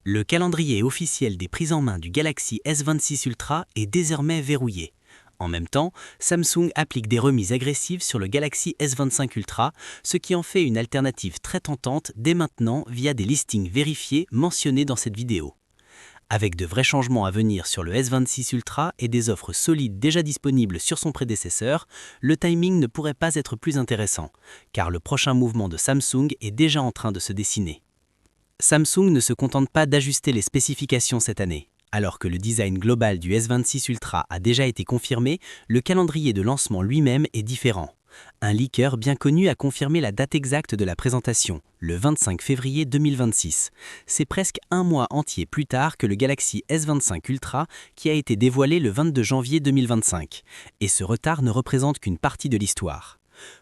Le calendrier officiel des prises en main du Galaxy S26 Ultra est désormais verrouillé. En même temps, Samsung applique des remises agressives sur le Galaxy S25 Ultra, ce qui en fait une alternative très tentante dès maintenant via des listings vérifiés mentionnés dans cette vidéo. Avec de vrais changements à venir sur le S26 Ultra et des offres solides déjà disponibles sur son prédécesseur, le timing ne pourrait pas être plus intéressant, car le prochain mouvement de Samsung est déjà en train de se dessiner. Samsung ne se contente pas d'ajuster les spécifications cette année. Alors que le design global du S26 Ultra a déjà été confirmé, le calendrier de lancement lui-même est différent. Un leaker bien connu a confirmé la date exacte de la présentation, le 25 février 2026. C'est presque un mois entier plus tard que le Galaxy S25 Ultra qui a été dévoilé le 22 janvier 2025. Et ce retard ne représente qu'une partie de l'histoire.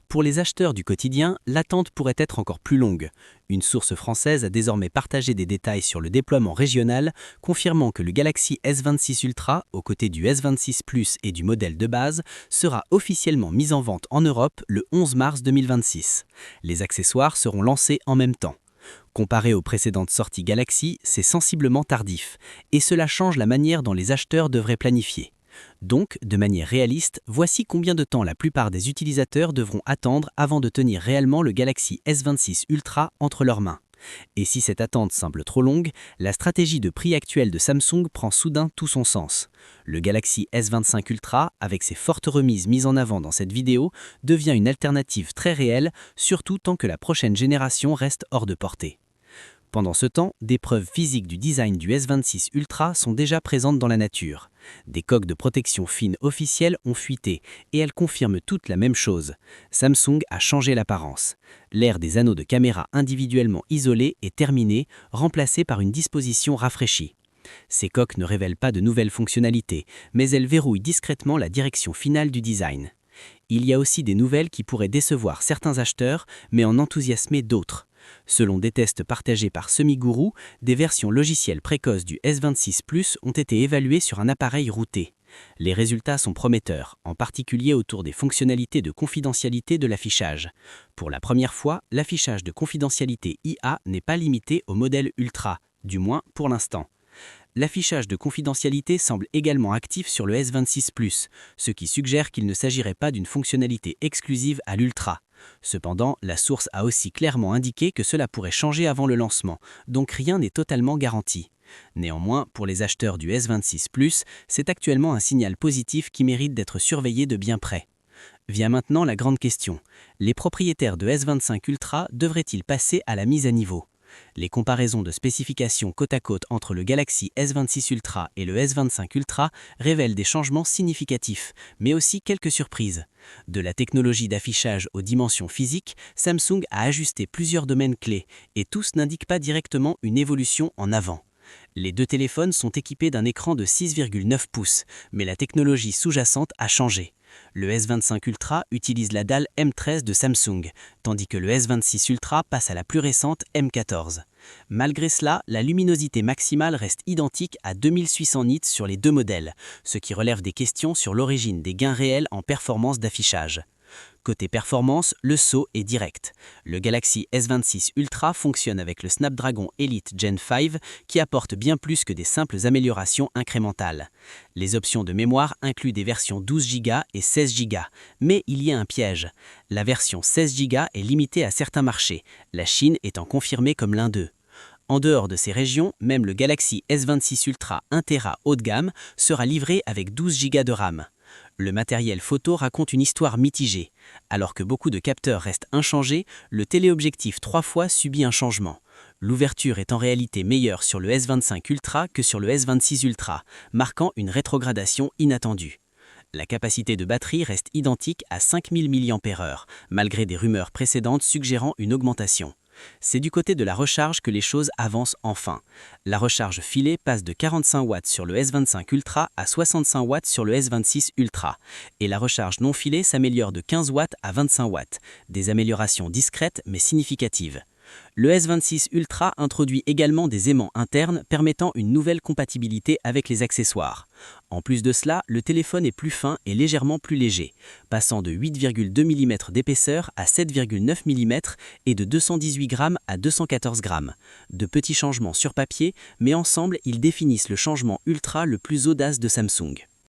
Pour les acheteurs du quotidien, l'attente pourrait être encore plus longue. Une source française a désormais partagé des détails sur le déploiement régional, confirmant que le Galaxy S26 Ultra, aux côtés du S26 Plus et du modèle de base, sera officiellement mis en vente en Europe le 11 mars 2026. Les accessoires seront lancés en même temps. Comparé aux précédentes sorties Galaxy, c'est sensiblement tardif, et cela change la manière dont les acheteurs devraient planifier. Donc, de manière réaliste, voici combien de temps la plupart des utilisateurs devront attendre avant de tenir réellement le Galaxy S26 Ultra entre leurs mains. Et si cette attente semble trop longue, la stratégie de prix actuelle de Samsung prend soudain tout son sens. Le Galaxy S25 Ultra, avec ses fortes remises mises en avant dans cette vidéo, devient une alternative très réelle, surtout tant que la prochaine génération reste hors de portée. Pendant ce temps, des preuves physiques du design du S26 Ultra sont déjà présentes dans la nature. Des coques de protection fine officielles ont fuité et elles confirment toutes la même chose. Samsung a changé l'apparence. L'ère des anneaux de caméra individuellement isolés est terminée, remplacée par une disposition rafraîchie. Ces coques ne révèlent pas de nouvelles fonctionnalités, mais elles verrouillent discrètement la direction finale du design. Il y a aussi des nouvelles qui pourraient décevoir certains acheteurs, mais en enthousiasmer d'autres. Selon des tests partagés par SemiGuru, des versions logicielles précoces du S26 Plus ont été évaluées sur un appareil routé. Les résultats sont prometteurs, en particulier autour des fonctionnalités de confidentialité de l'affichage. Pour la première fois, l'affichage de confidentialité IA n'est pas limité au modèle Ultra, du moins pour l'instant. L'affichage de confidentialité semble également actif sur le S26 Plus, ce qui suggère qu'il ne s'agirait pas d'une fonctionnalité exclusive à l'Ultra. Cependant, la source a aussi clairement indiqué que cela pourrait changer avant le lancement, donc rien n'est totalement garanti. Néanmoins, pour les acheteurs du S26 Plus, c'est actuellement un signal positif qui mérite d'être surveillé de bien près. Vient maintenant la grande question. Les propriétaires de S25 Ultra devraient-ils passer à la mise à niveau ? Les comparaisons de spécifications côte à côte entre le Galaxy S26 Ultra et le S25 Ultra révèlent des changements significatifs, mais aussi quelques surprises. De la technologie d'affichage aux dimensions physiques, Samsung a ajusté plusieurs domaines clés, et tous n'indiquent pas directement une évolution en avant. Les deux téléphones sont équipés d'un écran de 6,9 pouces, mais la technologie sous-jacente a changé. Le S25 Ultra utilise la dalle M13 de Samsung, tandis que le S26 Ultra passe à la plus récente M14. Malgré cela, la luminosité maximale reste identique à 2800 nits sur les deux modèles, ce qui relève des questions sur l'origine des gains réels en performance d'affichage. Côté performance, le saut est direct. Le Galaxy S26 Ultra fonctionne avec le Snapdragon Elite Gen 5 qui apporte bien plus que des simples améliorations incrémentales. Les options de mémoire incluent des versions 12 Go et 16 Go, mais il y a un piège. La version 16 Go est limitée à certains marchés, la Chine étant confirmée comme l'un d'eux. En dehors de ces régions, même le Galaxy S26 Ultra 1 Tera haut de gamme sera livré avec 12 Go de RAM. Le matériel photo raconte une histoire mitigée. Alors que beaucoup de capteurs restent inchangés, le téléobjectif 3x subit un changement. L'ouverture est en réalité meilleure sur le S25 Ultra que sur le S26 Ultra, marquant une rétrogradation inattendue. La capacité de batterie reste identique à 5000 mAh, malgré des rumeurs précédentes suggérant une augmentation. C'est du côté de la recharge que les choses avancent enfin. La recharge filée passe de 45 watts sur le S25 Ultra à 65 watts sur le S26 Ultra. Et la recharge non filée s'améliore de 15 watts à 25 watts. Des améliorations discrètes mais significatives. Le S26 Ultra introduit également des aimants internes permettant une nouvelle compatibilité avec les accessoires. En plus de cela, le téléphone est plus fin et légèrement plus léger, passant de 8,2 mm d'épaisseur à 7,9 mm et de 218 grammes à 214 grammes. De petits changements sur papier, mais ensemble, ils définissent le changement ultra le plus audace de Samsung.